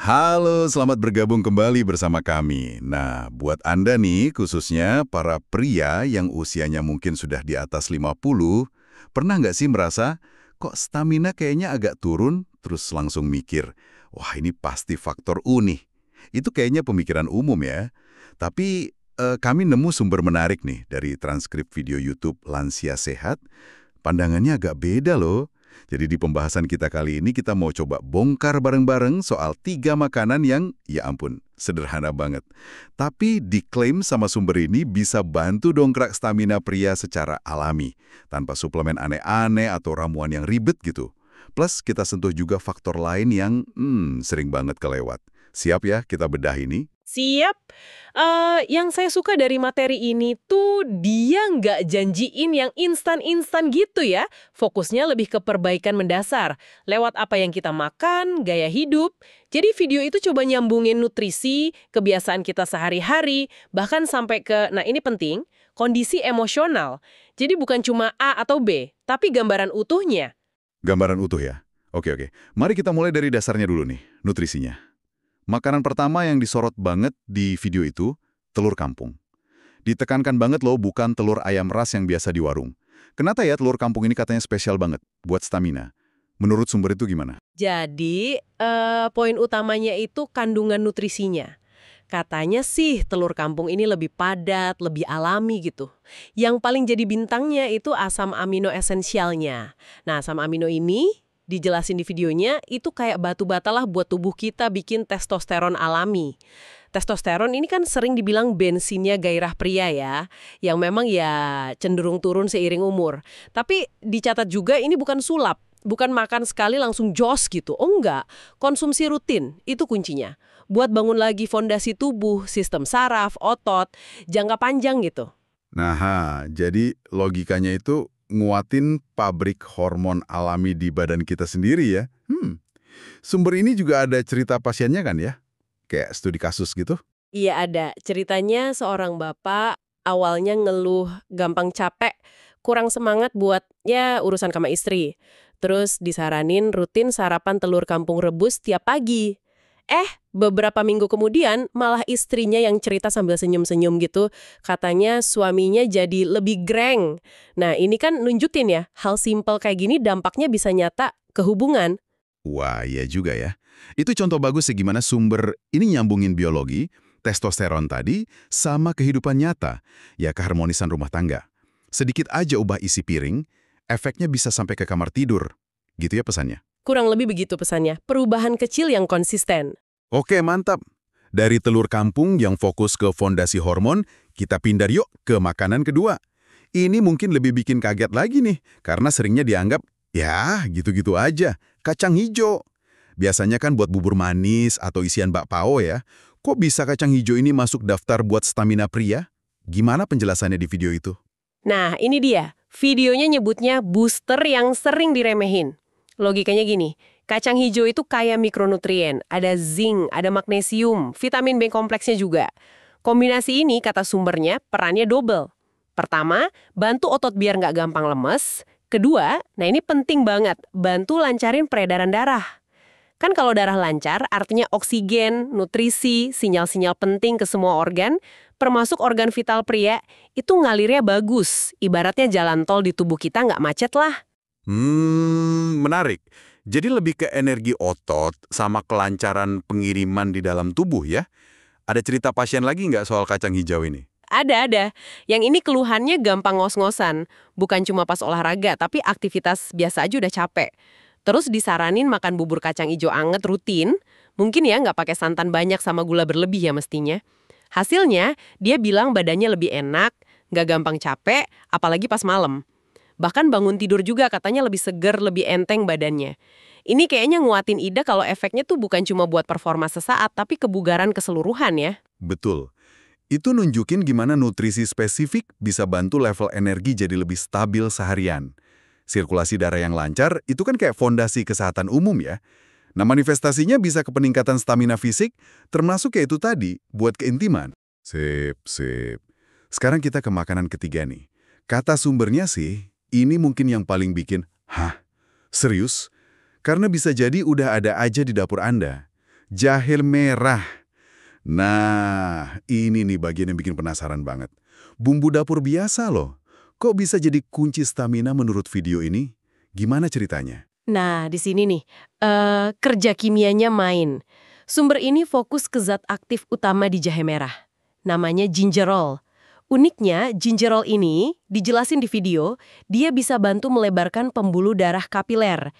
Halo, selamat bergabung kembali bersama kami. Nah, buat Anda nih, khususnya para pria yang usianya mungkin sudah di atas 50, pernah nggak sih merasa, kok stamina kayaknya agak turun, terus langsung mikir, wah ini pasti faktor U nih. Itu kayaknya pemikiran umum ya. Tapi kami nemu sumber menarik nih dari transkrip video YouTube Lansia Sehat. Pandangannya agak beda loh. Jadi di pembahasan kita kali ini kita mau coba bongkar bareng-bareng soal 3 makanan yang, ya ampun, sederhana banget. Tapi diklaim sama sumber ini bisa bantu dongkrak stamina pria secara alami, tanpa suplemen aneh-aneh atau ramuan yang ribet gitu. Plus kita sentuh juga faktor lain yang sering banget kelewat. Siap ya kita bedah ini? Siap. Yang saya suka dari materi ini tuh dia nggak janjiin yang instan-instan gitu ya. Fokusnya lebih ke perbaikan mendasar. Lewat apa yang kita makan, gaya hidup. Jadi video itu coba nyambungin nutrisi, kebiasaan kita sehari-hari, bahkan sampai ke, nah ini penting, kondisi emosional. Jadi bukan cuma A atau B, tapi gambaran utuhnya. Gambaran utuh ya? Oke. Mari kita mulai dari dasarnya dulu nih, nutrisinya. Makanan pertama yang disorot banget di video itu, telur kampung. Ditekankan banget loh, bukan telur ayam ras yang biasa di warung. Kenapa ya telur kampung ini katanya spesial banget buat stamina? Menurut sumber itu gimana? Jadi, poin utamanya itu kandungan nutrisinya. Katanya sih telur kampung ini lebih padat, lebih alami gitu. Yang paling jadi bintangnya itu asam amino esensialnya. Nah, asam amino ini dijelasin di videonya itu kayak batu bata lah buat tubuh kita bikin testosteron alami. Testosteron ini kan sering dibilang bensinnya gairah pria ya, yang memang ya cenderung turun seiring umur. Tapi dicatat juga ini bukan sulap, bukan makan sekali langsung jos gitu. Oh enggak, konsumsi rutin itu kuncinya. Buat bangun lagi fondasi tubuh, sistem saraf, otot, jangka panjang gitu. Nah, jadi logikanya itu nguatin pabrik hormon alami di badan kita sendiri ya. Sumber ini juga ada cerita pasiennya kan ya? Kayak studi kasus gitu. Iya ada, ceritanya seorang bapak awalnya ngeluh gampang capek, kurang semangat buat ya urusan sama istri. Terus disaranin rutin sarapan telur kampung rebus tiap pagi. Beberapa minggu kemudian malah istrinya yang cerita sambil senyum-senyum gitu, katanya suaminya jadi lebih greng. Nah ini kan nunjukin ya, hal simpel kayak gini dampaknya bisa nyata ke hubungan. Wah, iya juga ya. Itu contoh bagus sih gimana sumber ini nyambungin biologi, testosteron tadi, sama kehidupan nyata, ya keharmonisan rumah tangga. Sedikit aja ubah isi piring, efeknya bisa sampai ke kamar tidur. Gitu ya pesannya. Kurang lebih begitu pesannya, perubahan kecil yang konsisten. Oke, mantap. Dari telur kampung yang fokus ke fondasi hormon, kita pindah yuk ke makanan kedua. Ini mungkin lebih bikin kaget lagi nih, karena seringnya dianggap, ya gitu-gitu aja, kacang hijau. Biasanya kan buat bubur manis atau isian bakpao ya. Kok bisa kacang hijau ini masuk daftar buat stamina pria? Gimana penjelasannya di video itu? Nah, ini dia. Videonya nyebutnya booster yang sering diremehin. Logikanya gini, kacang hijau itu kaya mikronutrien, ada zinc, ada magnesium, vitamin B kompleksnya juga. Kombinasi ini, kata sumbernya, perannya double. Pertama, bantu otot biar nggak gampang lemes. Kedua, nah ini penting banget, bantu lancarin peredaran darah. Kan kalau darah lancar, artinya oksigen, nutrisi, sinyal-sinyal penting ke semua organ, termasuk organ vital pria, itu ngalirnya bagus. Ibaratnya jalan tol di tubuh kita nggak macet lah. Menarik. Jadi lebih ke energi otot sama kelancaran pengiriman di dalam tubuh ya? Ada cerita pasien lagi nggak soal kacang hijau ini? Ada. Yang ini keluhannya gampang ngos-ngosan. Bukan cuma pas olahraga, tapi aktivitas biasa aja udah capek. Terus disaranin makan bubur kacang hijau anget rutin. Mungkin ya nggak pakai santan banyak sama gula berlebih ya mestinya. Hasilnya, dia bilang badannya lebih enak, nggak gampang capek, apalagi pas malam. Bahkan bangun tidur juga katanya lebih seger, lebih enteng badannya. Ini kayaknya nguatin ide kalau efeknya tuh bukan cuma buat performa sesaat, tapi kebugaran keseluruhan ya. Betul. Itu nunjukin gimana nutrisi spesifik bisa bantu level energi jadi lebih stabil seharian. Sirkulasi darah yang lancar itu kan kayak fondasi kesehatan umum ya. Nah manifestasinya bisa ke peningkatan stamina fisik, termasuk kayak itu tadi, buat keintiman. Sip. Sekarang kita ke makanan ketiga nih. Kata sumbernya sih, ini mungkin yang paling bikin, hah? Serius? Karena bisa jadi udah ada aja di dapur Anda. Jahe merah. Nah, ini nih bagian yang bikin penasaran banget. Bumbu dapur biasa loh. Kok bisa jadi kunci stamina menurut video ini? Gimana ceritanya? Nah, di sini nih, kerja kimianya main. Sumber ini fokus ke zat aktif utama di jahe merah. Namanya gingerol. Uniknya, gingerol ini, dijelasin di video, dia bisa bantu melebarkan pembuluh darah kapiler.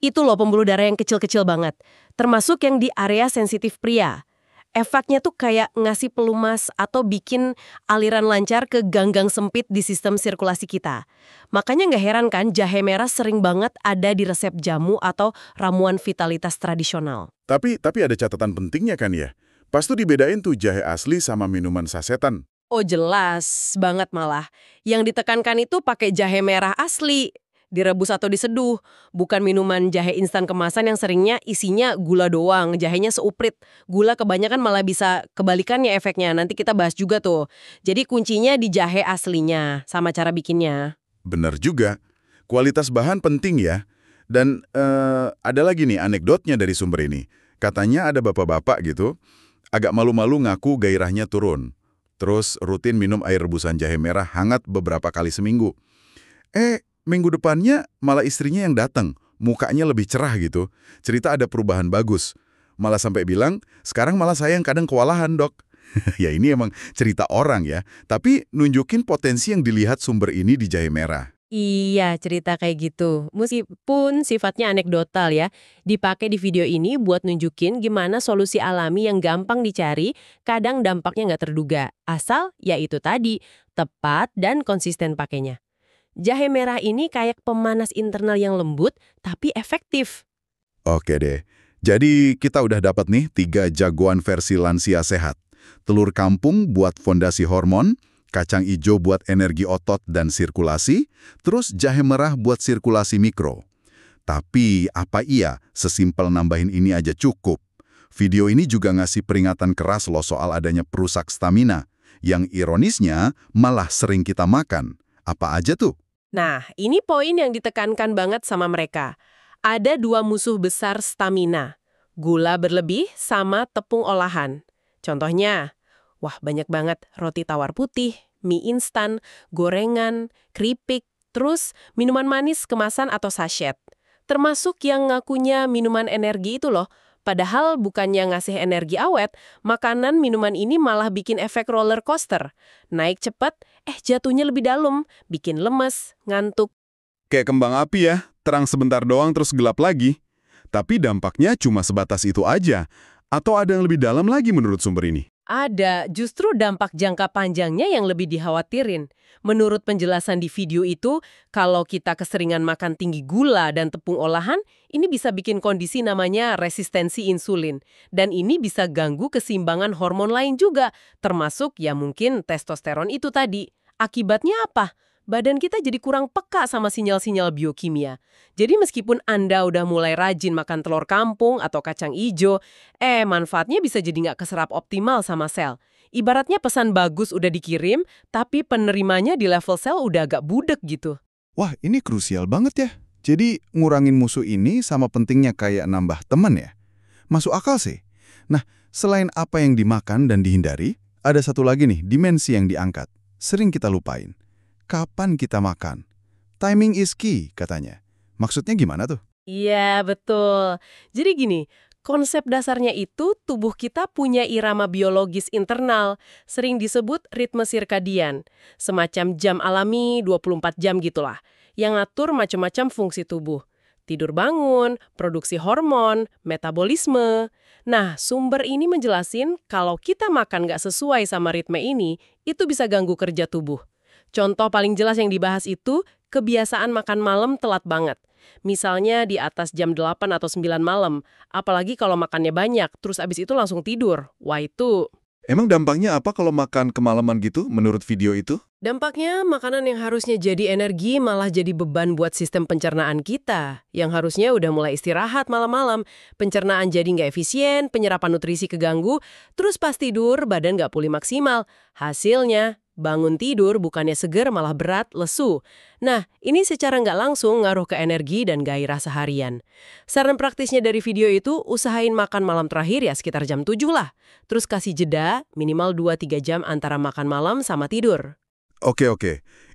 Itu loh pembuluh darah yang kecil-kecil banget. Termasuk yang di area sensitif pria. Efeknya tuh kayak ngasih pelumas atau bikin aliran lancar ke ganggang sempit di sistem sirkulasi kita. Makanya nggak heran kan jahe merah sering banget ada di resep jamu atau ramuan vitalitas tradisional. Tapi ada catatan pentingnya kan ya? Pas tuh dibedain tuh jahe asli sama minuman sasetan. Oh jelas banget malah. Yang ditekankan itu pakai jahe merah asli. Direbus atau diseduh. Bukan minuman jahe instan kemasan yang seringnya isinya gula doang. Jahenya seuprit. Gula kebanyakan malah bisa kebalikannya efeknya. Nanti kita bahas juga tuh. Jadi kuncinya di jahe aslinya. Sama cara bikinnya. Bener juga. Kualitas bahan penting ya. Dan ada lagi nih anekdotnya dari sumber ini. Katanya ada bapak-bapak gitu, agak malu-malu ngaku gairahnya turun. Terus rutin minum air rebusan jahe merah hangat beberapa kali seminggu. Minggu depannya malah istrinya yang datang, mukanya lebih cerah gitu. Cerita ada perubahan bagus. Malah sampai bilang, sekarang malah saya yang kadang kewalahan, Dok. Ya ini emang cerita orang ya, tapi nunjukin potensi yang dilihat sumber ini di jahe merah. Iya, cerita kayak gitu. Meskipun sifatnya anekdotal ya, dipakai di video ini buat nunjukin gimana solusi alami yang gampang dicari, kadang dampaknya nggak terduga. Asal, ya itu tadi, tepat dan konsisten pakainya. Jahe merah ini kayak pemanas internal yang lembut, tapi efektif. Oke deh, jadi kita udah dapat nih 3 jagoan versi lansia sehat. Telur kampung buat fondasi hormon, kacang ijo buat energi otot dan sirkulasi, terus jahe merah buat sirkulasi mikro. Tapi apa iya sesimpel nambahin ini aja cukup? Video ini juga ngasih peringatan keras loh soal adanya perusak stamina, yang ironisnya malah sering kita makan. Apa aja tuh? Nah, ini poin yang ditekankan banget sama mereka. Ada 2 musuh besar stamina, gula berlebih sama tepung olahan. Contohnya, wah banyak banget roti tawar putih, mie instan, gorengan, keripik, terus minuman manis kemasan atau sachet. Termasuk yang ngakunya minuman energi itu loh. Padahal bukannya ngasih energi awet, makanan minuman ini malah bikin efek roller coaster. Naik cepat, jatuhnya lebih dalam, bikin lemes, ngantuk. Kayak kembang api ya, terang sebentar doang terus gelap lagi. Tapi dampaknya cuma sebatas itu aja. Atau ada yang lebih dalam lagi menurut sumber ini? Ada, justru dampak jangka panjangnya yang lebih dikhawatirin. Menurut penjelasan di video itu, kalau kita keseringan makan tinggi gula dan tepung olahan, ini bisa bikin kondisi namanya resistensi insulin. Dan ini bisa ganggu keseimbangan hormon lain juga, termasuk ya mungkin testosteron itu tadi. Akibatnya apa? Badan kita jadi kurang peka sama sinyal-sinyal biokimia. Jadi meskipun Anda udah mulai rajin makan telur kampung atau kacang ijo, manfaatnya bisa jadi nggak keserap optimal sama sel. Ibaratnya pesan bagus udah dikirim, tapi penerimanya di level sel udah agak budek gitu. Wah, ini krusial banget ya. Jadi ngurangin musuh ini sama pentingnya kayak nambah teman ya. Masuk akal sih. Nah, selain apa yang dimakan dan dihindari, ada satu lagi nih dimensi yang diangkat. Sering kita lupain. Kapan kita makan? Timing is key, katanya. Maksudnya gimana tuh? Iya, betul. Jadi gini, konsep dasarnya itu tubuh kita punya irama biologis internal, sering disebut ritme sirkadian. Semacam jam alami 24 jam gitulah, yang ngatur macam-macam fungsi tubuh. Tidur bangun, produksi hormon, metabolisme. Nah, sumber ini menjelasin kalau kita makan nggak sesuai sama ritme ini, itu bisa ganggu kerja tubuh. Contoh paling jelas yang dibahas itu, kebiasaan makan malam telat banget. Misalnya di atas jam 8 atau 9 malam. Apalagi kalau makannya banyak, terus abis itu langsung tidur. Wah itu. Emang dampaknya apa kalau makan kemalaman gitu menurut video itu? Dampaknya makanan yang harusnya jadi energi malah jadi beban buat sistem pencernaan kita. Yang harusnya udah mulai istirahat malam-malam. Pencernaan jadi nggak efisien, penyerapan nutrisi keganggu, terus pas tidur badan nggak pulih maksimal. Hasilnya Bangun tidur bukannya seger malah berat, lesu. Nah, ini secara nggak langsung ngaruh ke energi dan gairah seharian. Saran praktisnya dari video itu, usahain makan malam terakhir ya sekitar jam 7 lah. Terus kasih jeda minimal 2-3 jam antara makan malam sama tidur. Oke.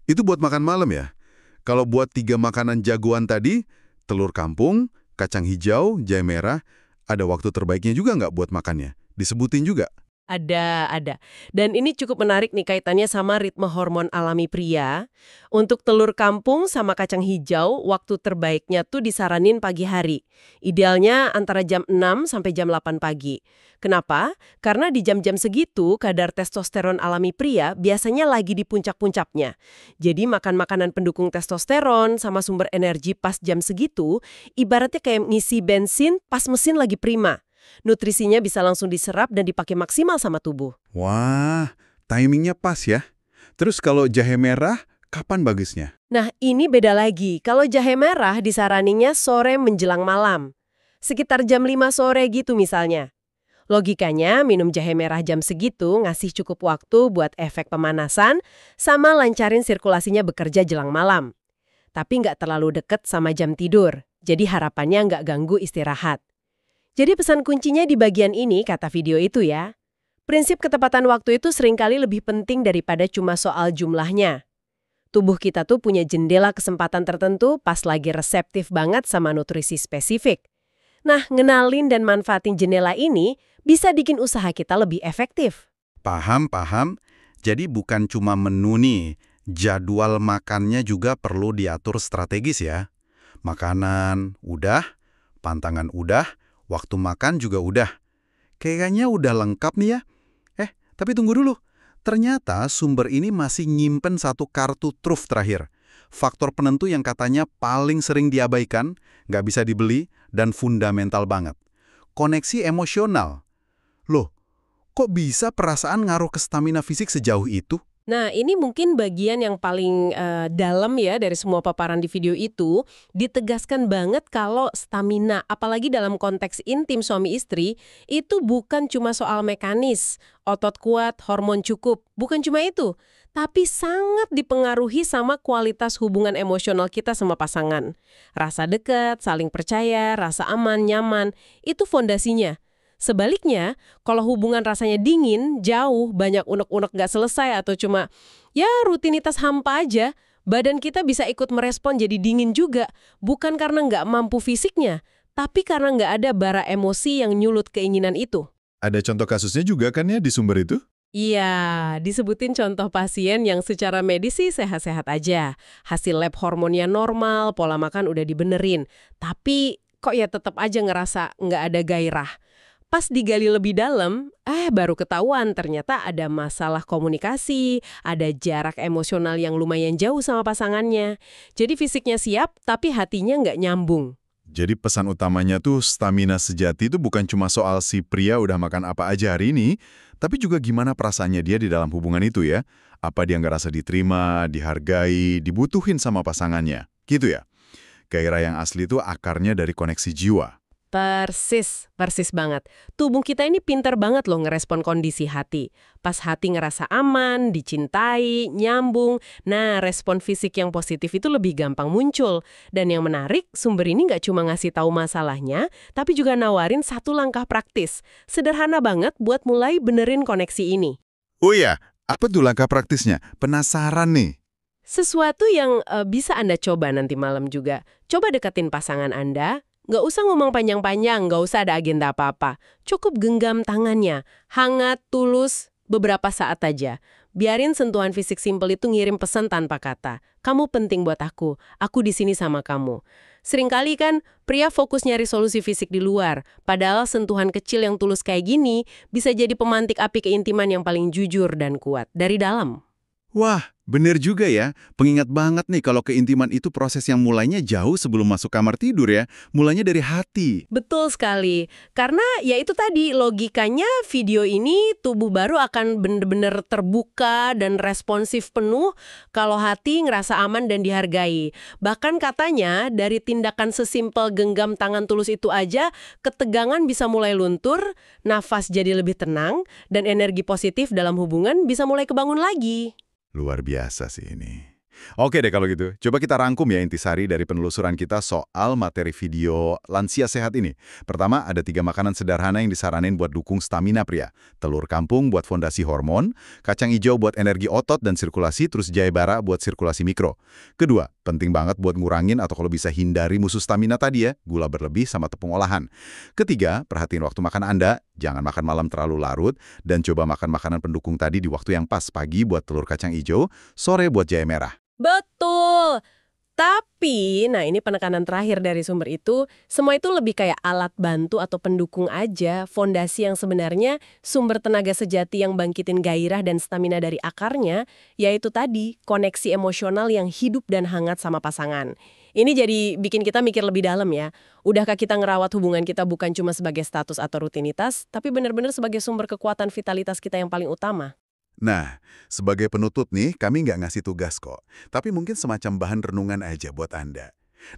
Itu buat makan malam ya? Kalau buat 3 makanan jagoan tadi, telur kampung, kacang hijau, jahe merah, ada waktu terbaiknya juga nggak buat makannya? Disebutin juga? Ada. Dan ini cukup menarik nih kaitannya sama ritme hormon alami pria. Untuk telur kampung sama kacang hijau, waktu terbaiknya tuh disaranin pagi hari. Idealnya antara jam 6 sampai jam 8 pagi. Kenapa? Karena di jam-jam segitu, kadar testosteron alami pria biasanya lagi di puncak-puncaknya. Jadi makan makanan pendukung testosteron sama sumber energi pas jam segitu, ibaratnya kayak ngisi bensin pas mesin lagi prima. Nutrisinya bisa langsung diserap dan dipakai maksimal sama tubuh. Wah, timingnya pas ya. Terus kalau jahe merah, kapan bagusnya? Nah, ini beda lagi. Kalau jahe merah disaraninnya sore menjelang malam. Sekitar jam 5 sore gitu misalnya. Logikanya, minum jahe merah jam segitu ngasih cukup waktu buat efek pemanasan sama lancarin sirkulasinya bekerja jelang malam. Tapi nggak terlalu deket sama jam tidur. Jadi harapannya nggak ganggu istirahat. Jadi pesan kuncinya di bagian ini, kata video itu ya. Prinsip ketepatan waktu itu seringkali lebih penting daripada cuma soal jumlahnya. Tubuh kita tuh punya jendela kesempatan tertentu pas lagi reseptif banget sama nutrisi spesifik. Nah, ngenalin dan manfaatin jendela ini bisa bikin usaha kita lebih efektif. Paham. Jadi bukan cuma menu nih, jadwal makannya juga perlu diatur strategis ya. Makanan udah, pantangan udah, waktu makan juga udah. Kayaknya udah lengkap nih ya. Tapi tunggu dulu. Ternyata sumber ini masih nyimpen satu kartu truf terakhir. Faktor penentu yang katanya paling sering diabaikan, nggak bisa dibeli, dan fundamental banget. Koneksi emosional. Loh, kok bisa perasaan ngaruh ke stamina fisik sejauh itu? Nah, ini mungkin bagian yang paling dalam ya dari semua paparan di video itu, ditegaskan banget kalau stamina, apalagi dalam konteks intim suami istri, itu bukan cuma soal mekanis, otot kuat, hormon cukup, bukan cuma itu, tapi sangat dipengaruhi sama kualitas hubungan emosional kita sama pasangan. Rasa dekat, saling percaya, rasa aman, nyaman, itu fondasinya. Sebaliknya, kalau hubungan rasanya dingin, jauh, banyak unek-unek nggak selesai atau cuma ya rutinitas hampa aja, badan kita bisa ikut merespon jadi dingin juga. Bukan karena nggak mampu fisiknya, tapi karena nggak ada bara emosi yang nyulut keinginan itu. Ada contoh kasusnya juga kan ya di sumber itu? Iya, disebutin contoh pasien yang secara medis sih sehat-sehat aja. Hasil lab hormonnya normal, pola makan udah dibenerin. Tapi kok ya tetap aja ngerasa nggak ada gairah. Pas digali lebih dalam, baru ketahuan ternyata ada masalah komunikasi, ada jarak emosional yang lumayan jauh sama pasangannya. Jadi fisiknya siap, tapi hatinya nggak nyambung. Jadi pesan utamanya tuh stamina sejati itu bukan cuma soal si pria udah makan apa aja hari ini, tapi juga gimana perasaannya dia di dalam hubungan itu ya. Apa dia nggak rasa diterima, dihargai, dibutuhin sama pasangannya. Gitu ya. Gairah yang asli itu akarnya dari koneksi jiwa. Persis banget. Tubuh kita ini pinter banget loh ngerespon kondisi hati. Pas hati ngerasa aman, dicintai, nyambung, nah respon fisik yang positif itu lebih gampang muncul. Dan yang menarik, sumber ini nggak cuma ngasih tahu masalahnya, tapi juga nawarin satu langkah praktis. Sederhana banget buat mulai benerin koneksi ini. Oh iya, apa tuh langkah praktisnya? Penasaran nih. Sesuatu yang bisa Anda coba nanti malam juga. Coba deketin pasangan Anda. Nggak usah ngomong panjang-panjang, nggak usah ada agenda apa-apa. Cukup genggam tangannya, hangat, tulus, beberapa saat aja. Biarin sentuhan fisik simpel itu ngirim pesan tanpa kata. Kamu penting buat aku di sini sama kamu. Seringkali kan pria fokus nyari solusi fisik di luar, padahal sentuhan kecil yang tulus kayak gini bisa jadi pemantik api keintiman yang paling jujur dan kuat dari dalam. Wah, bener juga ya. Pengingat banget nih kalau keintiman itu proses yang mulainya jauh sebelum masuk kamar tidur ya. Mulainya dari hati. Betul sekali. Karena ya itu tadi logikanya video ini tubuh baru akan bener-bener terbuka dan responsif penuh kalau hati ngerasa aman dan dihargai. Bahkan katanya dari tindakan sesimpel genggam tangan tulus itu aja ketegangan bisa mulai luntur, nafas jadi lebih tenang, dan energi positif dalam hubungan bisa mulai kebangun lagi. Luar biasa sih ini. Oke deh kalau gitu, coba kita rangkum ya intisari dari penelusuran kita soal materi video lansia sehat ini. Pertama, ada 3 makanan sederhana yang disaranin buat dukung stamina pria. Telur kampung buat fondasi hormon, kacang hijau buat energi otot dan sirkulasi, terus jahe bara buat sirkulasi mikro. Kedua, penting banget buat ngurangin atau kalau bisa hindari musuh stamina tadi ya, gula berlebih sama tepung olahan. Ketiga, perhatiin waktu makan Anda, jangan makan malam terlalu larut, dan coba makan makanan pendukung tadi di waktu yang pas, pagi buat telur kacang hijau, sore buat jahe merah. Betul. Tapi, nah ini penekanan terakhir dari sumber itu, semua itu lebih kayak alat bantu atau pendukung aja, fondasi yang sebenarnya sumber tenaga sejati yang bangkitin gairah dan stamina dari akarnya, yaitu tadi, koneksi emosional yang hidup dan hangat sama pasangan. Ini jadi bikin kita mikir lebih dalam ya. Udahkah kita ngerawat hubungan kita bukan cuma sebagai status atau rutinitas, tapi benar-benar sebagai sumber kekuatan vitalitas kita yang paling utama? Nah, sebagai penutup nih, kami nggak ngasih tugas kok. Tapi mungkin semacam bahan renungan aja buat Anda.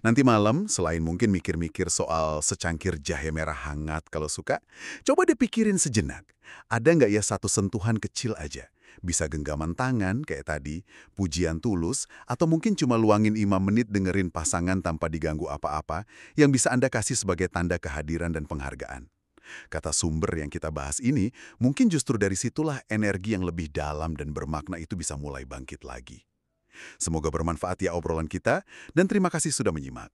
Nanti malam, selain mungkin mikir-mikir soal secangkir jahe merah hangat kalau suka, coba deh pikirin sejenak. Ada nggak ya satu sentuhan kecil aja? Bisa genggaman tangan kayak tadi, pujian tulus, atau mungkin cuma luangin 5 menit dengerin pasangan tanpa diganggu apa-apa yang bisa Anda kasih sebagai tanda kehadiran dan penghargaan. Kata sumber yang kita bahas ini, mungkin justru dari situlah energi yang lebih dalam dan bermakna itu bisa mulai bangkit lagi. Semoga bermanfaat ya obrolan kita, dan terima kasih sudah menyimak.